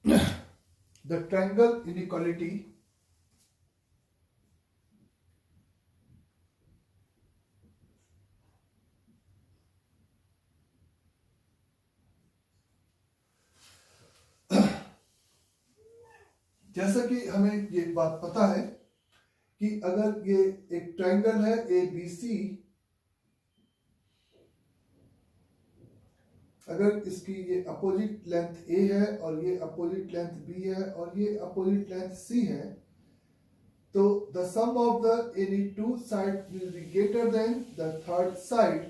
the triangle inequality जैसा कि हमें ये बात पता है कि अगर ये एक ट्रायंगल है ए बी सी, अगर इसकी ये अपोजिट लेंथ ए है और ये अपोजिट लेंथ बी है और ये अपोजिट लेंथ सी है, तो the sum of the any two sides will be greater than the third side,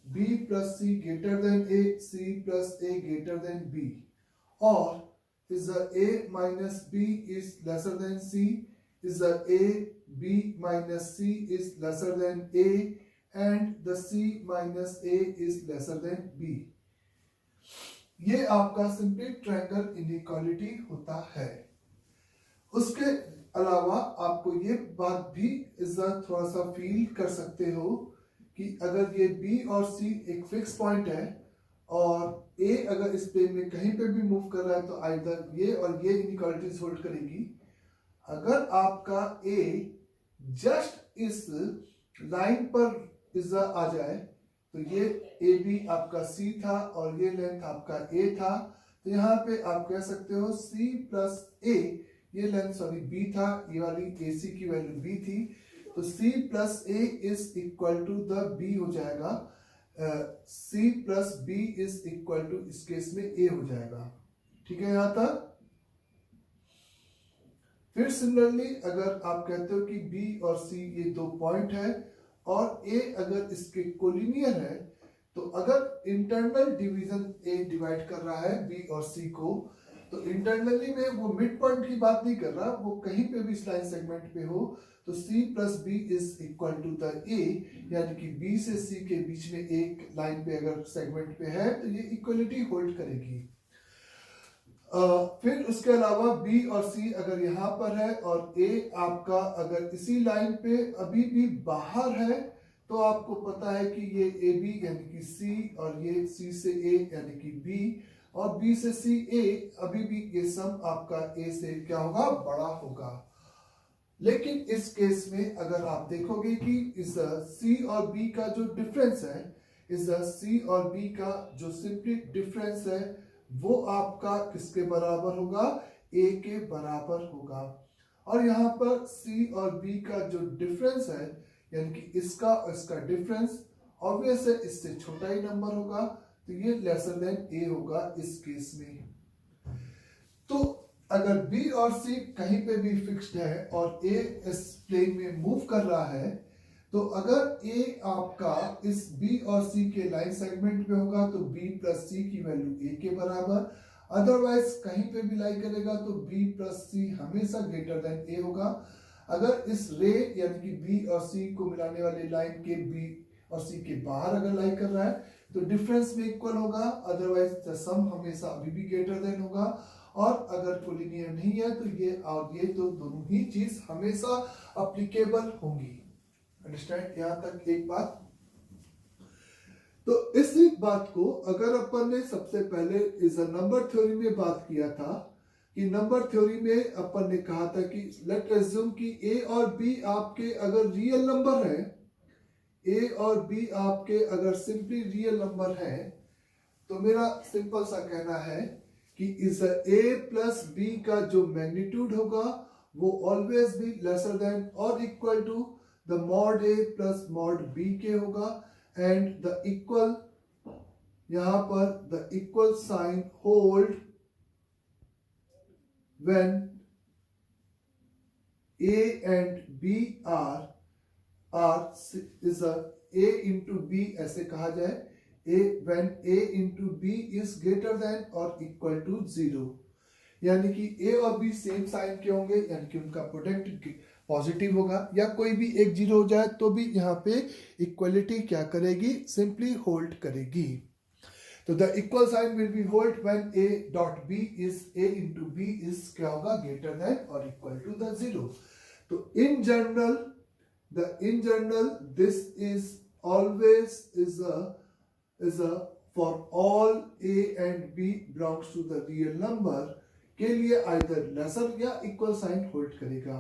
b plus c greater than a, c plus a greater than b, or is the a minus b is lesser than c, is the a b minus c is lesser than a, and the c minus a is lesser than b. ये आपका simply triangle inequality होता है। उसके अलावा आपको ये बात भी थोड़ा सा फील कर सकते हो कि अगर ये बी और सी एक फिक्स पॉइंट है और ए अगर इस प्लेन में कहीं पे भी मूव कर रहा है तो आइदर ये और ये इनइक्वालिटीज होल्ड करेगी। अगर आपका ए जस्ट इस लाइन पर आ जाए तो ये ए बी आपका सी था और ये लेंथ आपका ए था, तो यहाँ पे आप कह सकते हो सी प्लस ए, ये लेंथ सॉरी बी था, ये वाली ए सी की वैल्यू बी थी, तो c plus a is equal to the b हो जाएगा, c plus b is equal to इस केस में ए हो जाएगा। ठीक है यहां तक। फिर सिमिलरली अगर आप कहते हो कि बी और सी ये दो पॉइंट है और ए अगर इसके कोलिनियर है, तो अगर इंटरनल डिवीजन ए डिवाइड कर रहा है बी और सी को, तो इंटरनली में वो मिड पॉइंट की बात नहीं कर रहा, वो कहीं पे भी इस लाइन सेगमेंट पे हो, तो c plus b is equal to the a, यानी कि b से c के बीच में एक लाइन पे अगर सेगमेंट पे है तो ये इक्वलिटी होल्ड करेगी। फिर उसके अलावा b और c अगर यहाँ पर है और a आपका अगर इसी लाइन पे अभी भी बाहर है, तो आपको पता है कि ये ए बी यानी कि c और ये c से a यानी कि b और b से c a, अभी भी ये सम आपका a से क्या होगा, बड़ा होगा। लेकिन इस केस में अगर आप देखोगे कि इस c और b का जो डिफरेंस है, इस c और b का जो सिंपली डिफरेंस है वो आपका किसके बराबर होगा, a के बराबर होगा। और यहाँ पर c और b का जो डिफरेंस है यानी कि इसका और इसका डिफरेंस ऑब्वियस है इससे छोटा ही नंबर होगा, तो ये लेसर देन a होगा इस केस में। तो अगर b और c कहीं पे भी फिक्स्ड है और a इस प्लेन में मूव कर रहा है, तो अगर a आपका इस b और c के लाइन सेगमेंट पे होगा तो b प्लस c की वैल्यू a के बराबर, अदरवाइज कहीं पे भी लाई करेगा तो b प्लस c हमेशा ग्रेटर देन a होगा। अगर इस रे यानी कि b और c को मिलाने वाली लाइन के b और c के बाहर अगर लाई कर रहा है तो डिफरेंस में इक्वल होगा, अदरवाइज द सम हमेशा अभी भी ग्रेटर देन होगा। और अगर कोलिनियर नहीं है तो ये और ये तो दोनों ही चीज हमेशा अप्लीकेबल होंगी। अंडरस्टैंड यहां तक एक बात। तो इस बात को अगर अपन ने सबसे पहले इस नंबर थ्योरी में बात किया था कि नंबर थ्योरी में अपन ने कहा था कि लेट अज्यूम कि ए और बी आपके अगर रियल नंबर है, ए और बी आपके अगर सिंपली रियल नंबर है, तो मेरा सिंपल सा कहना है कि इस a प्लस बी का जो मैग्नीट्यूड होगा वो ऑलवेज भी लेसर देन और equal to the mod a plus mod b के होगा, एंड द इक्वल यहां पर the equal sign hold when a and b are is a into b, ऐसे कहा जाए a when a into b is greater than or equal to 0, यानी कि a और b सेम साइन के होंगे, यानी कि उनका प्रोडक्ट पॉजिटिव होगा, या कोई भी एक जीरो हो जाए तो भी यहाँ पे इक्वलिटी क्या करेगी, सिंपली होल्ड करेगी। तो the equal sign will be hold when a dot b is a into b is क्या होगा, ग्रेटर देन और इक्वल टू द 0। तो in general this is always is a for all a and b belongs to the real number, के लिए either laser या equal sign hold करेगा।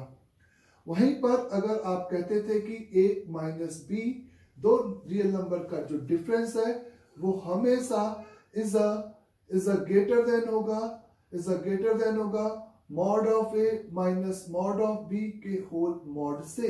वहीं पर अगर आप कहते थे कि a माइनस बी दो रियल नंबर का जो डिफरेंस है वो हमेशा इज अ ग्रेटर देन होगा mod of a minus mod of b के होल मॉड से,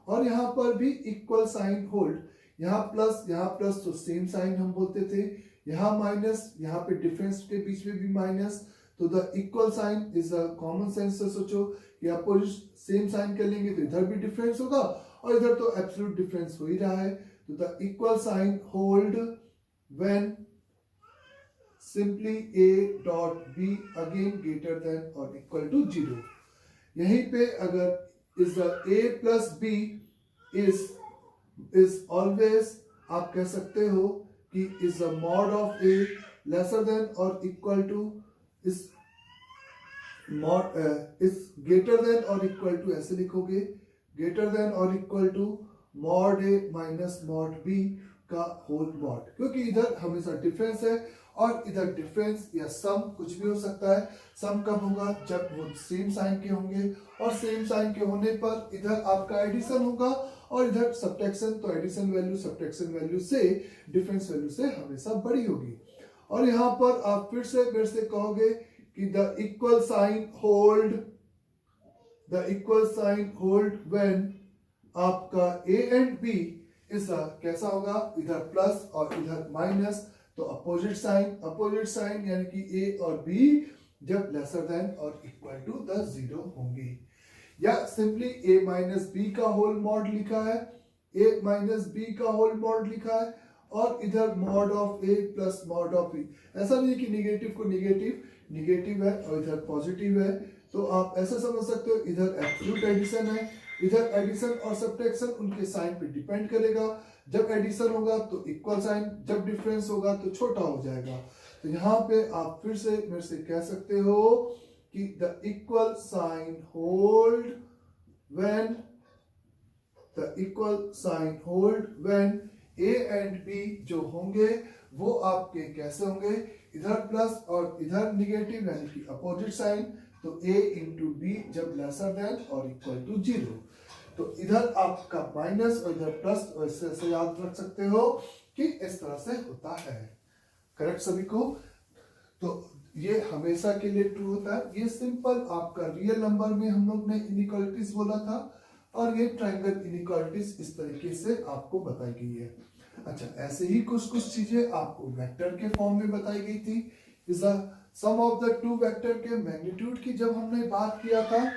और यहाँ पर भी इक्वल साइन होल्ड, यहाँ प्लस तो सेम साइन हम बोलते थे, यहाँ माइनस, यहाँ पे डिफरेंस के बीच में भी माइनस, तो the equal sign is a common sense से सोचो कि अपोजिट सेम साइन कर लेंगे तो इधर भी डिफरेंस होगा और इधर तो एब्सोल्यूट डिफरेंस हो ही रहा है, तो the equal sign hold when simply a dot b again greater than or equal to 0। यहीं पे अगर is the a plus b is always आप कह सकते हो कि is the mod of a lesser than or equal to is mod is greater than or equal to, ऐसे लिखोगे greater than or equal to mod a minus mod b का whole mod, क्योंकि इधर हमेशा डिफरेंस है और इधर difference या सम कुछ भी हो सकता है। सम कब होगा? जब वो सेम साइन के होंगे, और सेम साइन के होने पर इधर आपका एडिशन होगा और इधर सब्ट्रैक्शन, तो एडिशन वैल्यू सब्ट्रैक्शन वैल्यू से डिफरेंस वैल्यू से हमेशा बड़ी होगी। और यहाँ पर आप फिर से मेरे से कहोगे कि the equal sign hold when आपका a एंड b इस कैसा होगा? इधर प्लस और इधर माइनस, तो अपोजिट साइन यानी कि a और b जब लेसर देन और इक्वल टू द 0 होंगे। या सिंपली a माइनस बी का होल मॉड लिखा है, a माइनस बी का होल मॉड लिखा है, और इधर mod of a plus mod of b। ऐसा नहीं कि निगेटिव को निगेटिव है और इधर पॉजिटिव है, तो आप ऐसा समझ सकते हो इधर एब्सोल्यूट एडिशन है, इधर एडिशन और सब्ट्रैक्शन उनके साइन पे डिपेंड करेगा। जब एडिशन होगा तो इक्वल साइन, जब डिफरेंस होगा तो छोटा हो जाएगा। तो यहाँ पे आप फिर से मेरे से कह सकते हो कि the equal sign hold when a and b जो होंगे वो आपके कैसे होंगे? इधर प्लस और इधर निगेटिव यानी कि अपोजिट साइन, तो a इंटू बी जब लेसर देन और इक्वल टू 0, तो इधर आपका माइनस और इधर प्लस, और इससे याद रख सकते हो कि इस तरह से होता है। करेक्ट सभी को? तो ये हमेशा के लिए ट्रू होता है। ये सिंपल आपका रियल नंबर में हम लोग ने इनइक्वालिटीज बोला था, और ये ट्रायंगल इनइक्वालिटीज इस तरीके से आपको बताई गई है। अच्छा, ऐसे ही कुछ चीजें आपको वेक्टर के फॉर्म में बताई गई थी। Is the sum of the two vector के मैग्नीट्यूड की जब हमने बात किया था,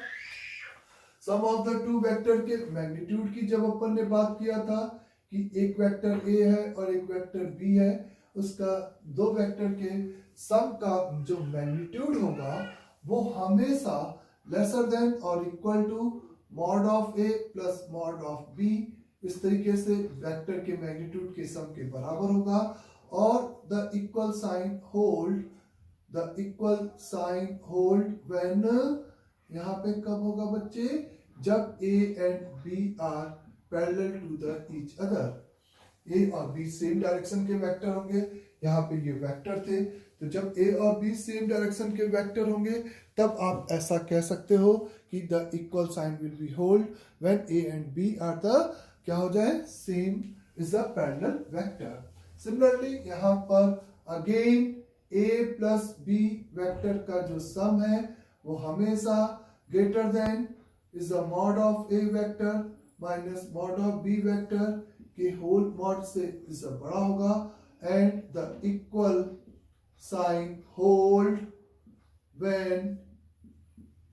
sum of the two vector के मैग्नीट्यूड की जब अपन ने बात किया था कि एक वेक्टर a है और एक वेक्टर b है, उसका दो वेक्टर के सम का जो मैग्नीट्यूड होगा वो हमेशा लेसर देन और equal to mod of a plus mod of b, इस तरीके से वेक्टर के मैग्नीट्यूड के सम के बराबर होगा। और the equal sign hold when, यहाँ पे कब होगा बच्चे? जब a and b are parallel to the each other. a और b सेम डायरेक्शन के वेक्टर होंगे, यहाँ पे ये वेक्टर थे, तो जब a और b सेम डायरेक्शन के वेक्टर होंगे तब आप ऐसा कह सकते हो कि the equal sign will be hold when a and b are the क्या हो जाए? Same is the parallel vector. Similarly यहाँ पर again a plus b vector का जो सम है वो हमेशा greater than is the mod of a vector minus mod of b vector के होल मॉड से इज बड़ा होगा, and the equal sign hold when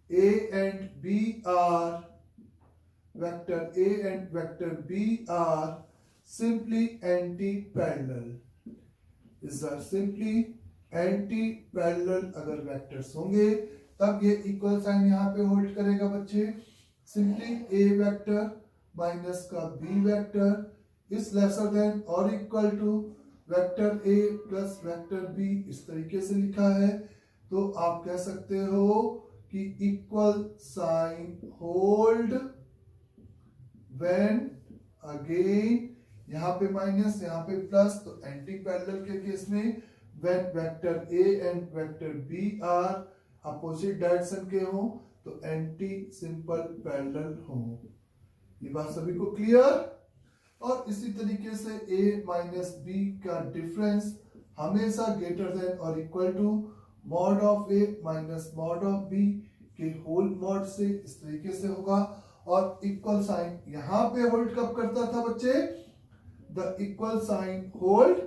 a and b are vector a and vector b are simply anti-parallel, is simply anti-parallel अगर vectors होंगे तब ये equal sign यहाँ पे होल्ड करेगा बच्चे। सिंपली a वेक्टर माइनस का b vector is lesser than और equal to vector a plus vector b, इस तरीके से लिखा है। तो आप कह सकते हो कि equal sign hold when again, यहाँ पे माइनस यहाँ पे प्लस, तो एंटी पैरेलल के केस में when vector a and vector b are opposite direction के हो तो एंटी सिंपल पैरेलल हो। ये बात सभी को क्लियर। और इसी तरीके से a माइनस बी का डिफरेंस हमेशा ग्रेटर देन और equal to mod of a minus mod of b के होल मॉड से इस तरीके से होगा। और इक्वल साइन यहां पे होल्ड कब करता था बच्चे? The equal sign hold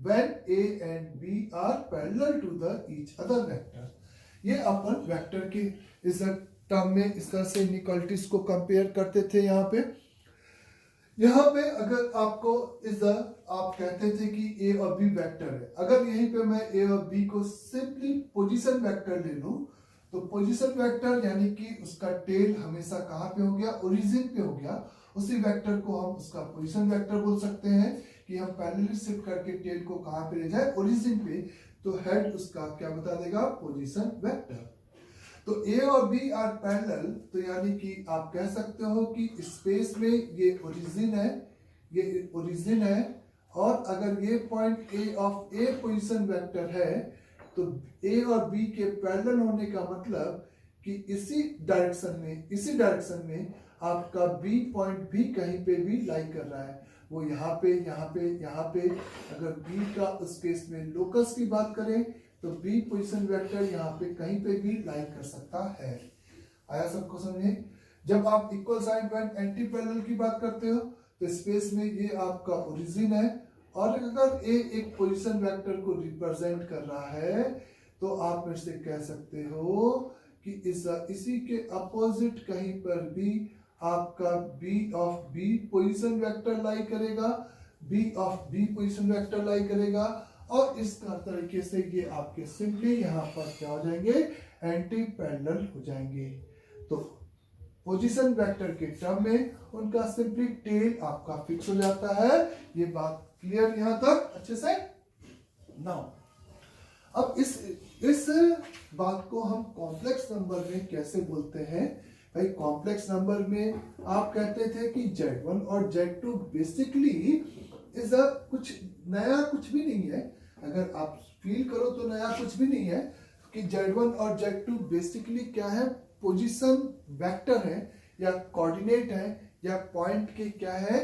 when a and b are parallel to the each other vector। ये अपन वेक्टर के इस टर्म में इस तरह से इनइक्वालिटीज को कंपेयर करते थे। यहाँ पे अगर आपको आप कहते थे कि a और b वेक्टर है, अगर यहीं पे मैं a और b को सिंपली पोजीशन वेक्टर ले लूं तो पोजीशन वेक्टर यानी कि उसका टेल हमेशा कहाँ पे हो गया? ओरिजिन पे हो गया। उसी वेक्टर को हम उसका पोजीशन वेक्टर बोल सकते हैं कि हम पैरेलली शिफ्ट करके टेल को कहाँ पे ले जाए? ओरिजिन पे। तो हेड उसका क्या बता देगा? Position vector. तो a और b आर पैरेलल, तो यानी कि आप कह सकते हो कि स्पेस में ये ओरिजिन है, ये ओरिजिन है। और अगर ये point a of a position vector है तो a और b के पैरेलल होने का मतलब कि इसी डायरेक्शन में आपका b पॉइंट भी कहीं पे भी लाई कर रहा है। वो यहाँ पे अगर b का उस केस में लोकस की बात करें तो b पोजीशन वेक्टर यहाँ पे कहीं पे भी लाई कर सकता है। आया सबको समझे? जब आप equal sign point anti parallel की बात करते हो तो स्पेस में ये आपका ओरिजिन है। और अगर a एक पोजीशन वेक्टर को रिप्रेजेंट कर रहा है तो आप मेरे से कह सकते हो कि इसी के अपोजिट कहीं पर भी आपका b of b position vector lie करेगा, b of b position vector lie करेगा। और इस तरीके से ये आपके सिंपली यहाँ पर क्या हो जाएंगे? एंटी पैरेलल हो जाएंगे। तो पोजीशन वेक्टर के टर्म में उनका सिंपली टेल आपका फिक्स हो जाता है। ये बात क्लियर यहाँ तक अच्छे से? नाउ अब इस बात को हम कॉम्प्लेक्स नंबर में कैसे बोलते हैं? भाई कॉम्प्लेक्स नंबर में आप कहते थे कि Z1 और Z2 बेसिकली इज कुछ नया कुछ भी नहीं है। अगर आप फील करो तो नया कुछ भी नहीं है कि Z1 और Z2 बेसिकली क्या है? पोजीशन वेक्टर है या कोऑर्डिनेट है या पॉइंट के क्या है?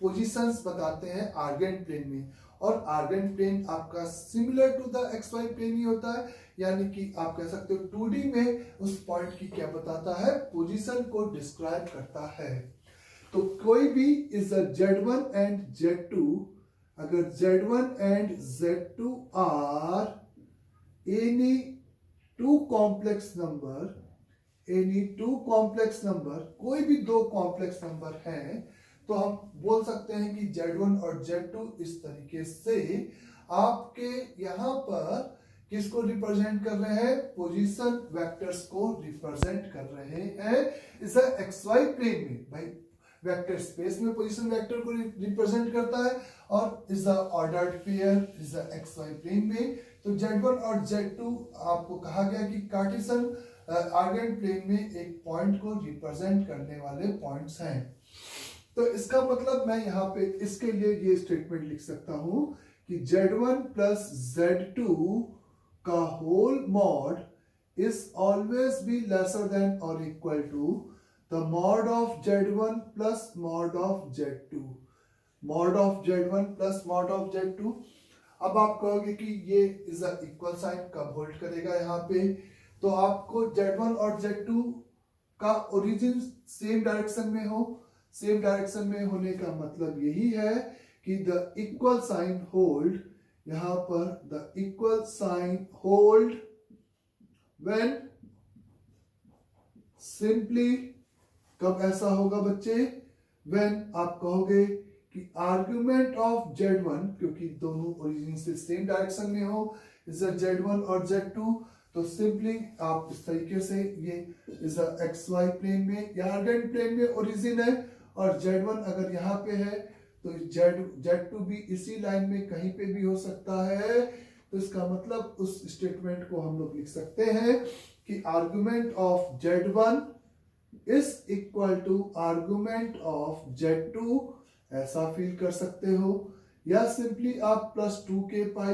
पोजीशंस बताते हैं आर्गेंट प्लेन में। और आर्गेंट प्लेन आपका similar to the XY plane ही होता है, यानी कि आप कह सकते हो 2D में उस पॉइंट की क्या बताता है? पोजीशन को डिस्क्राइब करता है। तो कोई भी इज Z1 एंड Z2, अगर Z1 and Z2 are any two complex number, कोई भी दो कॉम्प्लेक्स नंबर हैं, तो हम बोल सकते हैं कि Z1 और Z2 इस तरीके से आपके यहाँ पर किसको रिप्रेजेंट कर रहे हैं? पोजीशन वेक्टर्स को रिप्रेजेंट कर रहे हैं इस XY प्लेन में। भाई वेक्टर स्पेस में पोजीशन वेक्टर को रिप्रेजेंट करता है और is the ordered pair is the XY plane में। तो Z1 और Z2 आपको कहा गया कि कार्टेशियन आर्गेंट प्लेन में एक पॉइंट को रिप्रेजेंट करने वाले पॉइंट्स हैं। तो इसका मतलब मैं यहाँ पे इसके लिए ये स्टेटमेंट लिख सकता हूं कि Z1 प्लस Z2 का whole mod is always be lesser than और equal to the mod of Z1 plus mod of Z2। Mod of Z1 plus mod of Z2। अब आप कहोगे कि ये इज अ इक्वल साइन कब hold करेगा यहाँ पे? तो आपको Z1 और Z2 का ओरिजिन सेम डायरेक्शन में हो। सेम डायरेक्शन में होने का मतलब यही है कि द इक्वल साइन होल्ड, यहां पर the equal sign hold when simply कब ऐसा होगा बच्चे? व्हेन आप कहोगे कि आर्गुमेंट ऑफ Z1, क्योंकि दोनों ओरिजिन से सेम डायरेक्शन में हो, इज Z1 और Z2, तो सिंपली आप इस तरीके से ये इज XY प्लेन में या आर्गेंट प्लेन में ओरिजिन है और Z1 अगर यहाँ पे है तो Z2 भी इसी लाइन में कहीं पे भी हो सकता है। तो इसका मतलब उस स्टेटमेंट को हम लोग लिख सकते हैं कि argument of Z1 is equal to argument of Z2, ऐसा फील कर सकते हो। या सिंपली आप plus 2k pi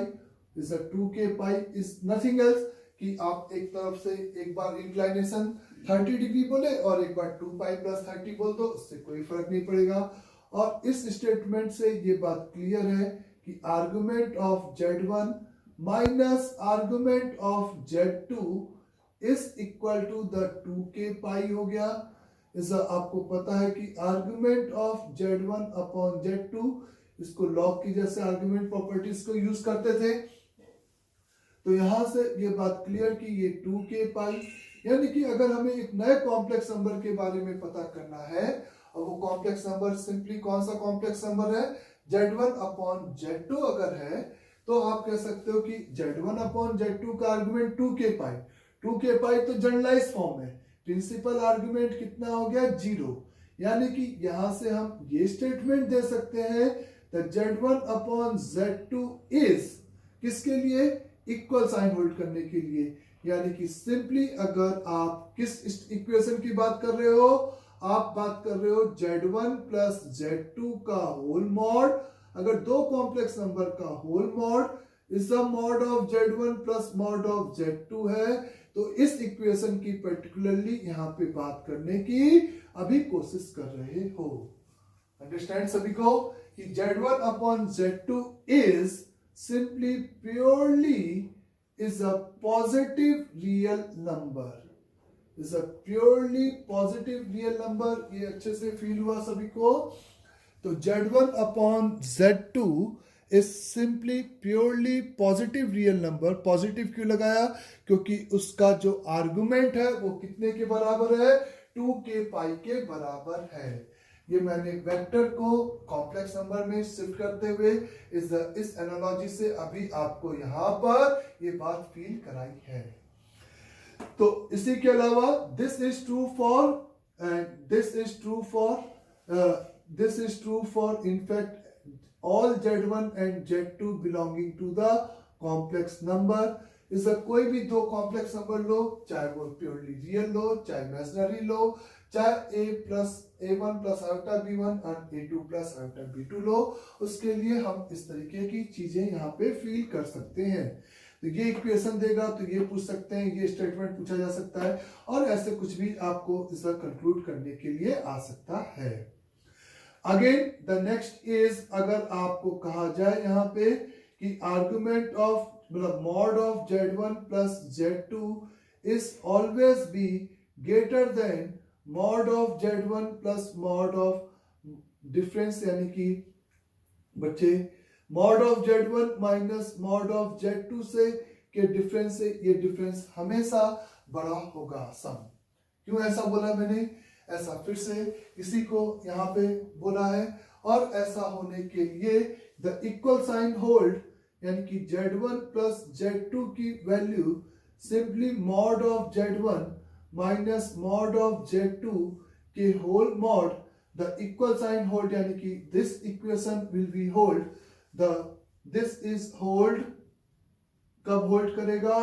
is 2k pi is nothing else, कि आप एक तरफ से एक बार इंक्लाइनेशन 30 डिग्री बोले और एक बार 2 पाई प्लस 30 बोल दो, उससे कोई फर्क नहीं पड़ेगा। और इस स्टेटमेंट से ये बात क्लियर है कि argument of Z1 minus argument of Z2 is equal to the 2k pi हो गया। इसका आपको पता है कि argument of Z1 upon Z2, इसको लॉग की जैसे आर्गुमेंट प्रॉपर्टीज को यूज करते थे। तो यहां से ये बात क्लियर कि ये 2k पाई, यानी कि अगर हमें एक नए कॉम्प्लेक्स नंबर के बारे में पता करना है, और वो कॉम्प्लेक्स नंबर सिंपली कौन सा कॉम्प्लेक्स नंबर है, Z1 अपॉन Z2 अगर है, तो आप कह सकते हो कि Z1 अपॉन Z2 का आर्गुमेंट 2k पाई। 2k पाई तो जनरलाइज फॉर्म है, प्रिंसिपल आर्गुमेंट कितना हो गया, 0। यानी कि यहां से हम ये स्टेटमेंट दे सकते हैं that Z1 upon Z2 is किसके लिए, इक्वल साइन होल्ड करने के लिए। यानी कि सिंपली अगर आप किस इक्वेशन की बात कर रहे हो, आप बात कर रहे हो Z1 प्लस Z2 का होल मॉड। अगर दो कॉम्प्लेक्स नंबर का whole mod is the mod of Z1 plus mod of Z2 है, तो इस इक्वेशन की पर्टिकुलरली यहां पे बात करने की अभी कोशिश कर रहे हो। अंडरस्टैंड सभी को कि Z1 upon Z2 is simply purely is a positive real number, is a purely positive real number। ये अच्छे से फील हुआ सभी को। तो Z1 upon Z2 is simply purely positive real number। Positive क्यों लगाया, क्योंकि उसका जो आर्गुमेंट है वो कितने के बराबर है, 2k पाई के बराबर है। ये मैंने वेक्टर को कॉम्प्लेक्स नंबर में शिफ्ट करते हुए इस एनालॉजी से अभी आपको यहां पर ये बात फील कराई है। तो इसी के अलावा this is true for in fact all Z1 and Z2 belonging to the complex number. इसका कोई भी दो कॉम्प्लेक्स नंबर लो, चाहे वो प्योरली रियल लो चाहे इमेजिनरी लो, चाहे a1 प्लस आयोटा b1 और a2 प्लस आयोटा b2 लो, उसके लिए हम इस तरीके की चीजें यहाँ पे फील कर सकते हैं। तो ये इक्वेशन देगा तो ये पूछ सकते हैं, ये स्टेटमेंट पूछा जा सकता है, और ऐसे कुछ भी आपको इसका कंक्लूड करने के लिए आ सकता है। अगेन द नेक्स्ट इज, अगर आपको कहा जाए यहाँ पे कि आर्गुमेंट ऑफ मतलब mod of Z1 plus Z2 is always be greater than mod of Z1 plus mod of difference, यानी कि बच्चे mod of Z1 minus mod of Z2 से के डिफरेंस से ये डिफरेंस हमेशा बड़ा होगा सम। क्यों ऐसा बोला मैंने, ऐसा फिर से इसी को यहाँ पे बोला है। और ऐसा होने के लिए द इक्वल साइन होल्ड, यानी कि Z1 प्लस Z2 की value simply mod of Z1 minus mod of Z2 के whole mod, the equal sign hold, यानी कि this equation will be hold, the this is hold, कब hold करेगा,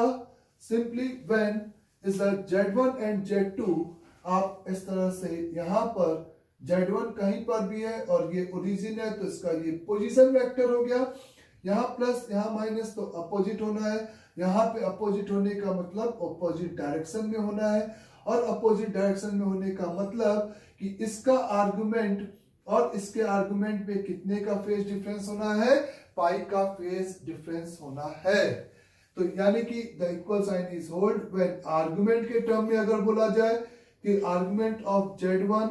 simply when is the Z1 and Z2, आप इस तरह से यहां पर Z1 कहीं पर भी है और ये ओरिजिन है तो इसका ये पोजीशन वेक्टर हो गया, यहाँ प्लस यहाँ माइनस तो अपोजिट होना है, यहाँ पे अपोजिट होने का मतलब अपोजिट डायरेक्शन में होना है, और अपोजिट डायरेक्शन में होने का मतलब कि इसका आर्गुमेंट और इसके आर्गुमेंट में कितने का फेज डिफरेंस होना है, पाई का फेज डिफरेंस होना है। तो यानी कि the equal sign is hold when argument के टर्म में अगर बोला जाए कि argument of Z1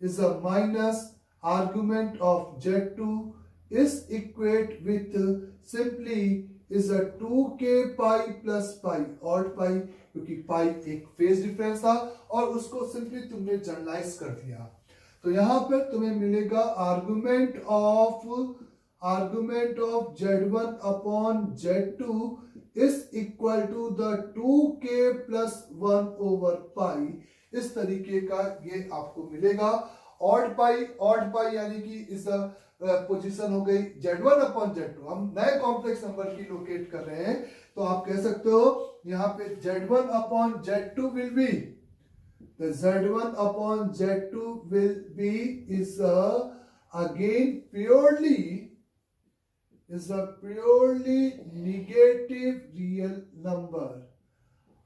is a minus argument of Z2 is equate with simply is a 2k pi plus pi, odd pi, क्योंकि पाई एक फेज डिफरेंस था और उसको सिंपली तुमने जनरलाइज कर दिया। तो यहां पर तुम्हें मिलेगा argument of Z1 upon Z2 is equal to the 2k plus 1 over pi. इस तरीके का ये आपको मिलेगा। ऑड पाई यानी कि इस पोजीशन हो गई Z1 अपॉन Z2, हम नए कॉम्प्लेक्स नंबर की लोकेट कर रहे हैं, तो आप कह सकते हो यहाँ पे Z1 upon Z2 will be, Z1 upon Z2 will be is again purely negative real number.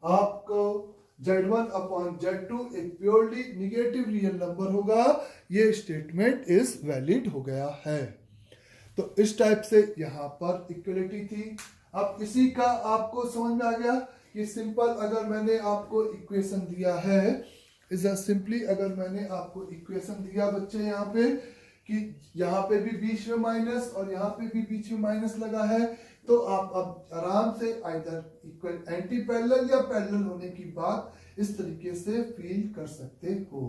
आपको Z1 अपॉन Z2 एक प्योरली निगेटिव रियल नंबर होगा, ये स्टेटमेंट इज वैलिड हो गया है। तो इस टाइप से यहां पर इक्वलिटी थी। अब इसी का आपको समझ में आ गया कि सिंपल अगर मैंने आपको इक्वेशन दिया है, इज सिंपली अगर मैंने आपको इक्वेशन दिया बच्चे यहाँ पे कि यहाँ पे भी बीच में माइनस और यहाँ पे भी बीच में माइनस लगा है, तो आप अब आराम से आइदर इक्वल एंटी पैरेलल या पैरेलल होने की बात इस तरीके से फील कर सकते हो।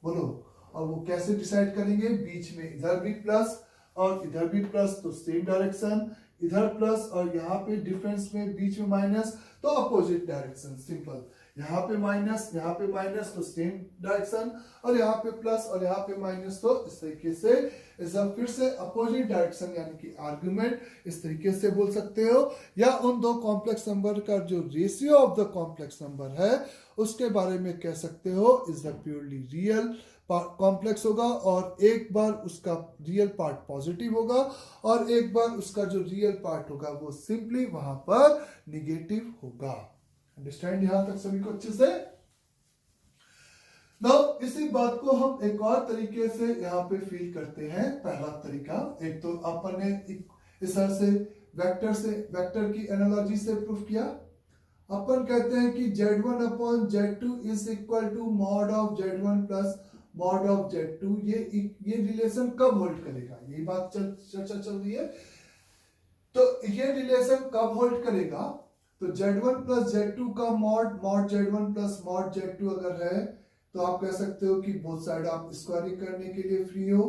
बोलो, और वो कैसे डिसाइड करेंगे? बीच में इधर भी प्लस और इधर भी प्लस तो सेम डायरेक्शन, इधर प्लस और यहाँ पे डिफरेंस में बीच में माइनस तो अपोजिट डायरेक्शन। सिंपल, यहाँ पे माइनस तो सेम डायरेक्शन, और यहाँ पे प्लस और यहाँ पे माइनस तो इस तरीके से फिर से अपोजिट डायरेक्शन, यानी कि आर्गुमेंट इस तरीके से बोल सकते हो। या उन दो कॉम्प्लेक्स नंबर का जो ratio of the complex number है उसके बारे में कह सकते हो is the purely real complex होगा, और एक बार उसका रियल पार्ट पॉजिटिव होगा और एक बार उसका जो रियल पार्ट होगा वो सिंपली वहां पर निगेटिव होगा। अंडरस्टैंड यहां तक सभी को अच्छे से? नाउ इसी बात को हम एक और तरीके से यहाँ पे फील करते हैं। पहला तरीका, एक तो अपन ने इस तरह से वेक्टर की एनालॉजी से प्रूफ किया। अपन कहते हैं कि Z1 upon Z2 is equal to mod of Z1 plus mod of Z2। ये रिलेशन कब होल्ड करेगा? यही बात चर्चा चल रही है। तो ये रिलेशन कब होल्ड करेगा? तो Z1 प्लस Z2 का mod Z1 plus mod Z2 अगर है तो आप कह सकते हो कि बोथ साइड आप स्क्वायरिंग करने के लिए फ्री हो।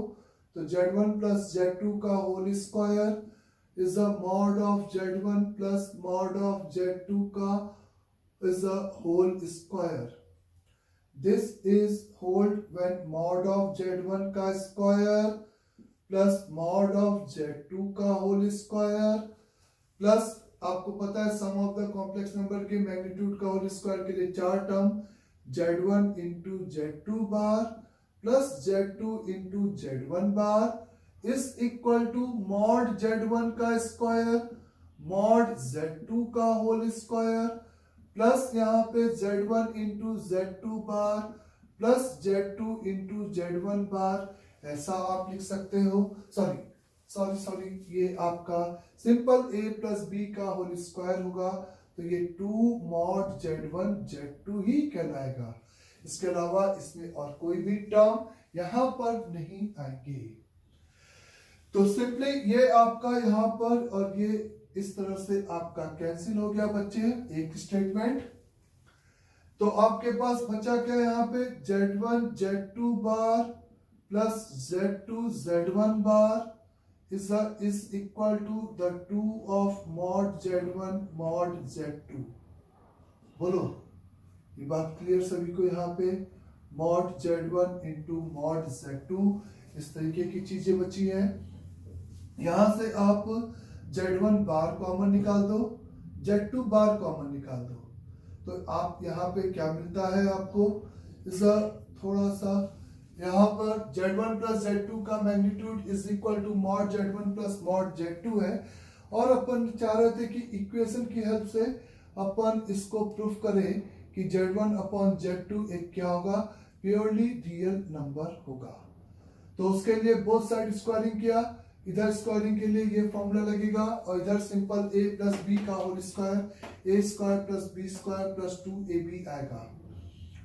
तो Z1 प्लस Z2 का whole square is a mod of Z1 plus mod of Z2 का is a whole square. This is hold when mod of Z1 का square plus mod of Z2 का whole square plus आपको पता है sum of the complex number के magnitude का whole square के लिए चार term Z1 into Z2 bar plus Z2 into Z1 bar is equal to mod Z1 का स्क्वायर मॉड Z2 का होल स्क्वायर प्लस यहाँ पे Z1 into Z2 bar plus Z2 into Z1 बार। ऐसा आप लिख सकते हो। सॉरी ये आपका सिंपल a प्लस b का होल स्क्वायर होगा, तो ये 2 मॉड Z1 Z2 ही कहलाएगा। इसके अलावा इसमें और कोई भी टर्म यहां पर नहीं आएंगे। तो सिंपली ये आपका यहां पर और ये इस तरह से आपका कैंसिल हो गया बच्चे, एक स्टेटमेंट। तो आपके पास बचा क्या यहाँ पे? Z1 Z2 bar plus Z2 Z1 bar is equal to the 2 of mod Z1 mod Z2। बोलो, ये बात क्लियर सभी को? यहाँ पे mod Z1 into mod Z2 इस तरीके की चीजें बची हैं। यहां से आप Z1 बार कॉमन निकाल दो, Z2 बार कॉमन निकाल दो, तो आप यहाँ पे क्या मिलता है आपको? थोड़ा सा यहाँ पर Z1 प्लस Z2 का magnitude is equal to mod Z1 plus mod Z2 है, और अपन चाह रहे थे कि इक्वेशन की हेल्प से अपन इसको प्रूफ करें कि Z1 अपॉन Z2 एक क्या होगा? प्योरली रियल नंबर होगा। तो उसके लिए बोथ साइड स्क्वायरिंग किया। इधर स्क्वायरिंग के लिए ये फॉर्मूला लगेगा और इधर सिंपल a प्लस बी का whole square a square plus b square plus 2ab आएगा।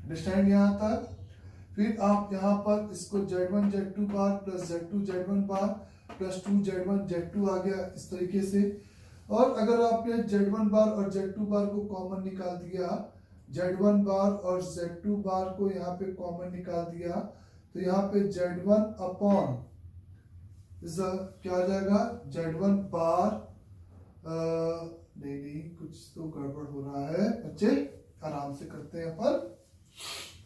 अंडरस्टैंड यहाँ तक? फिर आप यहाँ पर इसको Z1 Z2 bar plus Z2 Z1 बार प्लस 2 Z1 Z2 आ गया इस तरीके से। और अगर आपने Z1 बार और Z2 बार को कॉमन निकाल दिया, Z1 बार और Z2 बार को यहाँ पे कॉमन निकाल दिया, तो यहाँ पे Z1 अपॉन क्या आ जाएगा? Z1 बार नहीं कुछ तो गड़बड़ हो रहा है बच्चे, आराम से करते हैं अपन,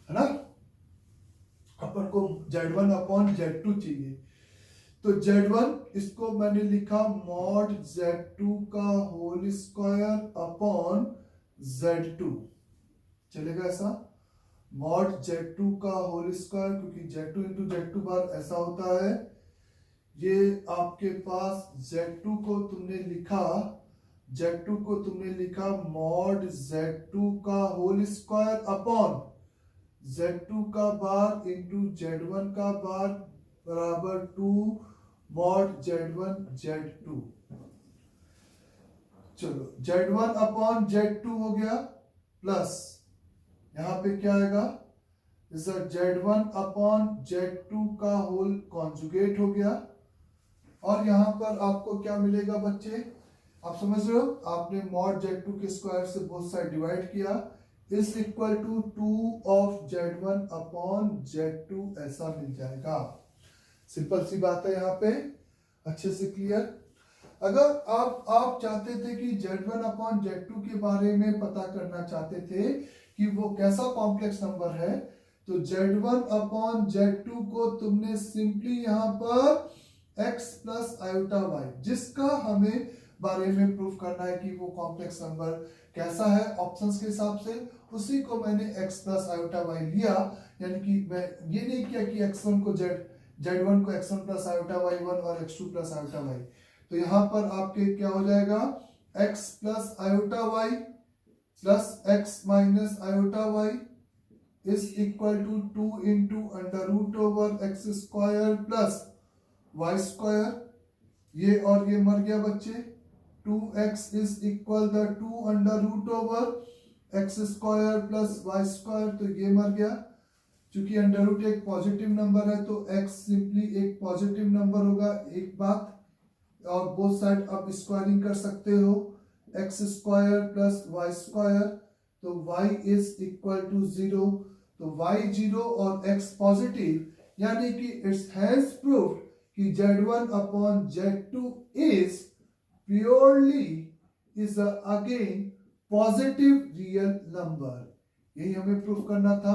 है ना? अपन को Z1 अपॉन Z2 चाहिए, तो Z1 इसको मैंने लिखा मॉड Z2 का होल स्क्वायर अपॉन Z2। चलेगा ऐसा? मॉड Z2 का होल स्क्वायर, क्योंकि Z2 इंटू Z2 बार ऐसा होता है। ये आपके पास Z2 को तुमने लिखा Z2 को तुमने लिखा मॉड Z2 का होल स्क्वायर अपॉन Z2 का बार इंटू Z1 का बार बराबर 2 मॉड Z1 Z2। चलो Z1 अपॉन Z2 हो गया प्लस यहां पे क्या आएगा, Z1 अपॉन Z2 का होल कॉन्जुगेट हो गया। और यहां पर आपको क्या मिलेगा बच्चे, आप समझ रहे हो, आपने मॉड Z2 के स्क्वायर से बोथ साइड डिवाइड किया, is equal to 2 of Z1 upon Z2 ऐसा मिल जाएगा। सिंपल सी बात है यहाँ पे, अच्छे से क्लियर। अगर आप चाहते थे कि Z1 अपॉन Z2 के बारे में पता करना चाहते थे कि वो कैसा कॉम्प्लेक्स नंबर है, तो Z1 अपॉन Z2 को तुमने सिंपली यहां पर x प्लस आयोटा y, जिसका हमें बारे में प्रूफ करना है कि वो कॉम्प्लेक्स नंबर कैसा है ऑप्शंस के हिसाब से, उसी को मैंने x प्लस आयोटा y लिया। यानी कि मैं ये नहीं किया कि x1 को Z1 को x1 प्लस आयोटा y1 और x2 प्लस आयोटा y। तो यहां पर आपके क्या हो जाएगा, x plus iota y plus x minus iota y is equal to 2 into under root over x square plus y square. ये और ये मर गया बच्चे, 2x is equal the 2 under root over x square plus y square, तो ये मर गया। चूंकि अंडर रूट एक पॉजिटिव नंबर है तो x सिंपली एक पॉजिटिव नंबर होगा, एक बात। और बोथ साइड आप स्क्वायरिंग कर सकते हो, x square plus y square, तो y इज इक्वल टू 0। तो y 0 और x पॉजिटिव, यानी कि इट्स हैज प्रूव्ड कि Z1 upon Z2 is purely is again positive real number. यही हमें प्रूफ करना था।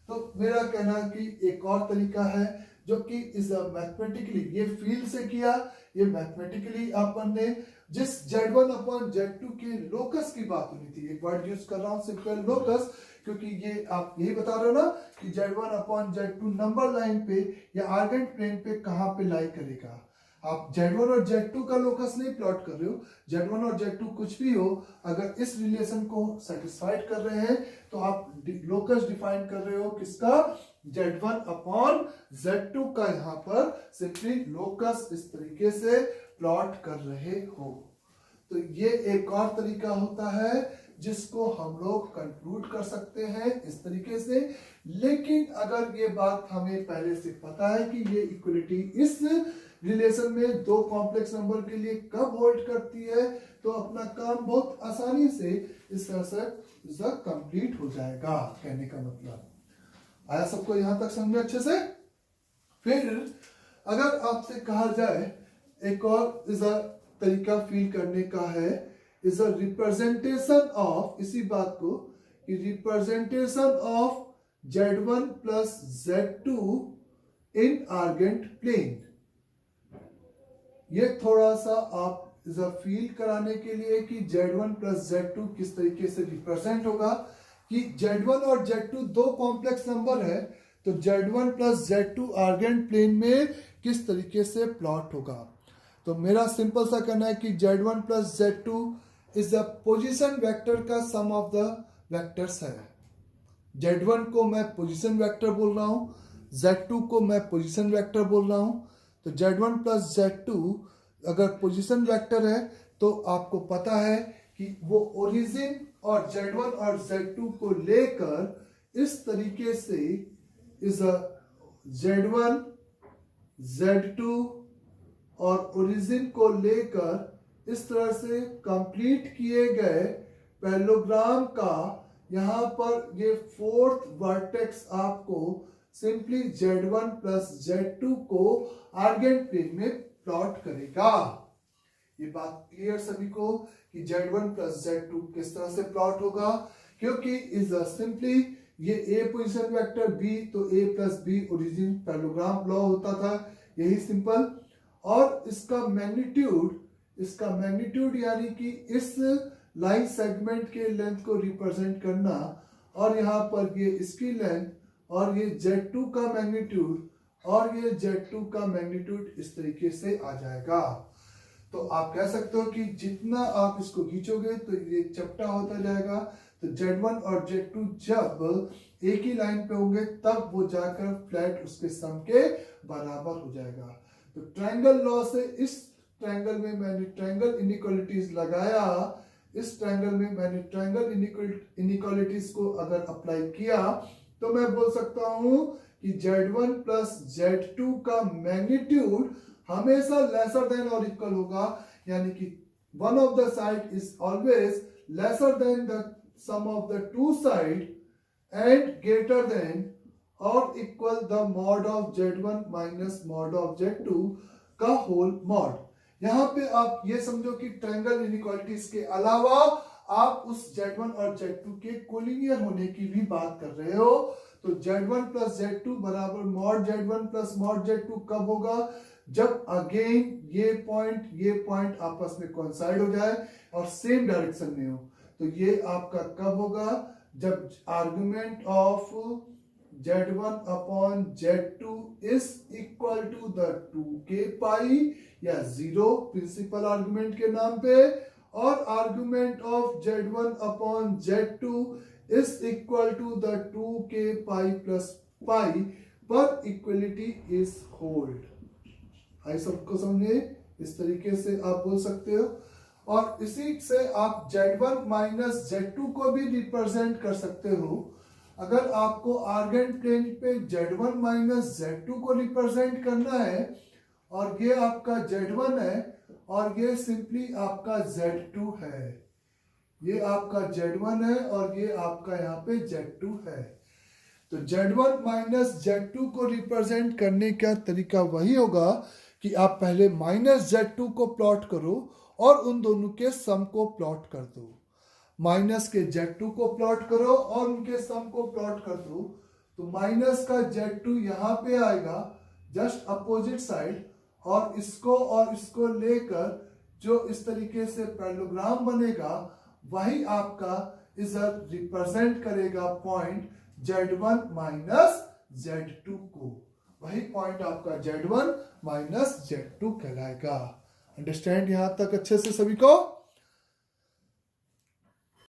तो मेरा कहना है कि एक और तरीका है जो कि इज मैथमेटिकली, ये फील से किया, ये मैथमेटिकली अपन ने जिस Z1 अपॉन Z2 के लोकस की बात होनी थी, एक वर्ड यूज कर रहा हूं सिंपल लोकस, क्योंकि ये आप यही बता रहे हो ना कि Z1 upon Z2 number line पे या आर्गेंट प्लेन पे कहां पे लाई करेगा। आप Z1 और Z2 का लोकस नहीं प्लॉट कर रहे हो, Z1 और Z2 कुछ भी हो, अगर इस रिलेशन को सेटिस्फाइड कर रहे हैं तो आप लोकस डिफाइन कर रहे हो किसका, Z1 अपॉन Z2 का। यहां पर सिंपली लोकस इस तरीके से प्लॉट कर रहे हो। तो ये एक और तरीका होता है जिसको हम लोग कंक्लूड कर सकते हैं इस तरीके से। लेकिन अगर ये बात हमें पहले से पता है कि ये इक्वलिटी इस रिलेशन में दो कॉम्प्लेक्स नंबर के लिए कब होल्ड करती है, तो अपना काम बहुत आसानी से इस तरह से कंप्लीट हो जाएगा। कहने का मतलब आया सबको यहां तक समझ में अच्छे से। फिर अगर आपसे कहा जाए एक और इस तरीका फील करने का है, इज अ रिप्रेजेंटेशन ऑफ, इसी बात को कि representation of Z1 plus Z2 in Argand plane. ये थोड़ा सा आप फील कराने के लिए कि Z1 प्लस Z2 किस तरीके से रिप्रेजेंट होगा, कि Z1 और Z2 दो कॉम्प्लेक्स नंबर है, तो Z1 plus Z2 urgent plane में किस तरीके से प्लॉट होगा। तो मेरा सिंपल सा कहना है कि Z1 plus Z2 is the position vector का सम ऑफ द वेक्टर्स है। Z1 को मैं पोजीशन वेक्टर बोल रहा हूं, Z2 को मैं पोजीशन वेक्टर बोल रहा हूं। तो Z1 प्लस Z2 अगर पोजीशन वेक्टर है तो आपको पता है कि वो ओरिजिन और Z1 और Z2 को लेकर इस तरीके से इस Z1 Z2 और ओरिजिन को लेकर इस तरह से कंप्लीट किए गए पैरेललोग्राम का यहां पर ये फोर्थ वर्टेक्स आपको सिंपली Z1 प्लस Z2 को आर्गेंट प्लेन में प्लॉट करेगा। ये बात क्लियर सभी को कि Z1 प्लस Z2 किस तरह से प्लॉट होगा, क्योंकि इज सिंपली ये A पोजीशन वेक्टर B, तो A plus B origin parallelogram law होता था, यही सिंपल। और इसका मैग्नीट्यूड यानी कि इस लाइन सेगमेंट के लेंथ को रिप्रेजेंट करना, और यहां पर ये इसकी लेंथ और ये Z2 का मैग्नीट्यूड और ये Z2 का मैग्नीट्यूड इस तरीके से आ जाएगा। तो आप कह सकते हो कि जितना आप इसको खींचोगे तो ये चपटा होता जाएगा। तो Z1 और Z2 जब एक ही लाइन पे होंगे तब वो जाकर फ्लैट उसके सम के बराबर हो जाएगा। तो ट्रायंगल लॉ से इस ट्रायंगल में मैंने ट्रायंगल इनइक्वालिटीज लगाया, इस ट्रायंगल में मैंने ट्रायंगल इनइक्वालिटीज को अगर अप्लाई किया तो मैं बोल सकता हूं कि Z1 प्लस Z2 का मैग्नीट्यूड हमेशा लेसर देन और इक्वल होगा, यानी कि one of the side is always lesser than the sum of the two side and greater than और equal the mod of Z1 minus mod of Z2 का whole mod. यहां पे आप ये समझो कि ट्रायंगल इनइक्वालिटीज के अलावा आप उस Z1 और Z2 के कोलिनियर होने की भी बात कर रहे हो। तो Z1 प्लस Z2 बराबर mod Z1 plus mod Z2 कब होगा? जब अगेन ये पॉइंट आपस में कोइंसाइड हो जाए और सेम डायरेक्शन में हो। तो ये आपका कब होगा? जब argument of Z1 upon Z2 is equal to the 2k pi या 0 प्रिंसिपल आर्गुमेंट के नाम पे, और argument of Z1 upon Z2 is equal to the 2k pi plus pi पर इक्वलिटी इज होल्ड। आई सबको समझे? इस तरीके से आप बोल सकते हो। और इसी से आप Z1 माइनस Z2 को भी रिप्रेजेंट कर सकते हो। अगर आपको आर्गेंट प्लेन पे Z1 माइनस Z2 को रिप्रेजेंट करना है और ये आपका Z1 है और ये सिंपली आपका Z2 है, ये आपका Z1 है और ये आपका यहाँ पे Z2 है। तो Z1 माइनस Z2 को रिप्रेजेंट करने का तरीका वही होगा कि आप पहले माइनस Z2 को प्लॉट करो और उन दोनों के सम को प्लॉट कर दो। माइनस के Z2 को प्लॉट करो और उनके सम को प्लॉट कर दो। तो माइनस का Z2 यहाँ पे आएगा जस्ट अपोजिट साइड, और इसको लेकर जो इस तरीके से पैरेललोग्राम बनेगा वही आपका इधर रिप्रेजेंट करेगा पॉइंट Z1 माइनस Z2 को। वही पॉइंट आपका Z1 माइनस Z2 कहलाएगा। अंडरस्टैंड यहां तक अच्छे से सभी को?